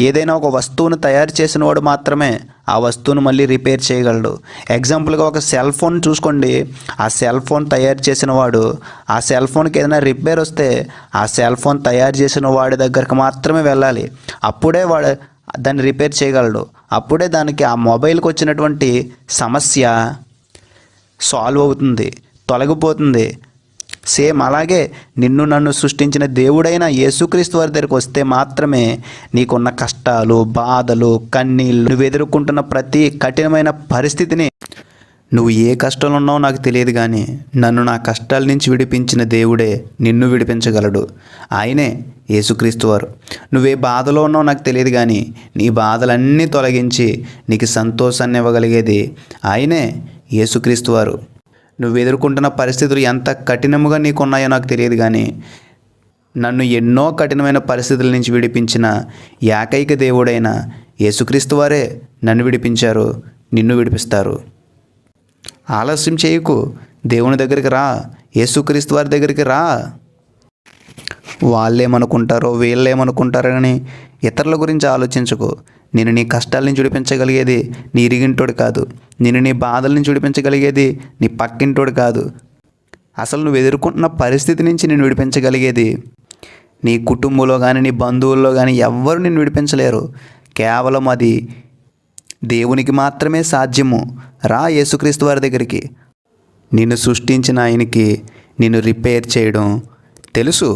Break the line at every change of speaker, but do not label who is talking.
ఏదైనా ఒక వస్తువును తయారు చేసిన వాడు మాత్రమే ఆ వస్తువును మళ్ళీ రిపేర్ చేయగలడు. ఎగ్జాంపుల్గా ఒక సెల్ ఫోన్ చూసుకోండి. ఆ సెల్ ఫోన్ తయారు చేసిన వాడు ఆ సెల్ ఫోన్కి ఏదైనా రిపేర్ వస్తే ఆ సెల్ ఫోన్ తయారు చేసిన వాడి దగ్గరకు మాత్రమే వెళ్ళాలి. అప్పుడే వాడు దాన్ని రిపేర్ చేయగలడు. అప్పుడే దానికి ఆ మొబైల్కి వచ్చినటువంటి సమస్య సాల్వ్ అవుతుంది, తొలగిపోతుంది. సేమ్ అలాగే నిన్ను నన్ను సృష్టించిన దేవుడైన యేసుక్రీస్తు వారి దగ్గరికి వస్తే మాత్రమే నీకున్న కష్టాలు, బాధలు, కన్నీళ్ళు, నువ్వు ఎదుర్కొంటున్న ప్రతి కఠినమైన పరిస్థితిని, నువ్వు ఏ కష్టంలో ఉన్నావో నాకు తెలియదు కానీ నన్ను నా కష్టాల నుంచి విడిపించిన దేవుడే నిన్ను విడిపించగలడు. ఆయనే యేసుక్రీస్తు వారు. నువ్వే బాధలో ఉన్నావో నాకు తెలియదు కానీ నీ బాధలన్నీ తొలగించి నీకు సంతోషాన్ని ఇవ్వగలిగేది ఆయనే యేసుక్రీస్తు వారు. నువ్వు ఎదుర్కొంటున్న పరిస్థితులు ఎంత కఠినముగా నీకున్నాయో నాకు తెలియదు కానీ నన్ను ఎన్నో కఠినమైన పరిస్థితుల నుంచి విడిపించిన ఏకైక దేవుడైన యేసుక్రీస్తు వారే నన్ను విడిపించారు, నిన్ను విడిపిస్తారు. ఆలస్యం చేయకు, దేవుని దగ్గరికి రా, యేసుక్రీస్తు వారి దగ్గరికి రా. వాళ్ళేమనుకుంటారో వీళ్ళేమనుకుంటారో అని ఇతరుల గురించి ఆలోచించకు. నేను నీ కష్టాల నుంచి విడిపించగలిగేది నీ ఇరిగింటోడు కాదు. నేను నీ బాధల నుంచి విడిపించగలిగేది నీ పక్కింటోడు కాదు. అసలు నువ్వు ఎదుర్కొంటున్న పరిస్థితి నుంచి నేను విడిపించగలిగేది నీ కుటుంబంలో కానీ నీ బంధువుల్లో కానీ ఎవ్వరు నిన్ను విడిపించలేరు. కేవలం అది దేవునికి మాత్రమే సాధ్యము. రా యేసుక్రీస్తు వారి దగ్గరికి. నిన్ను సృష్టించిన ఆయనకి నిన్ను రిపేర్ చేయడం తెలుసు.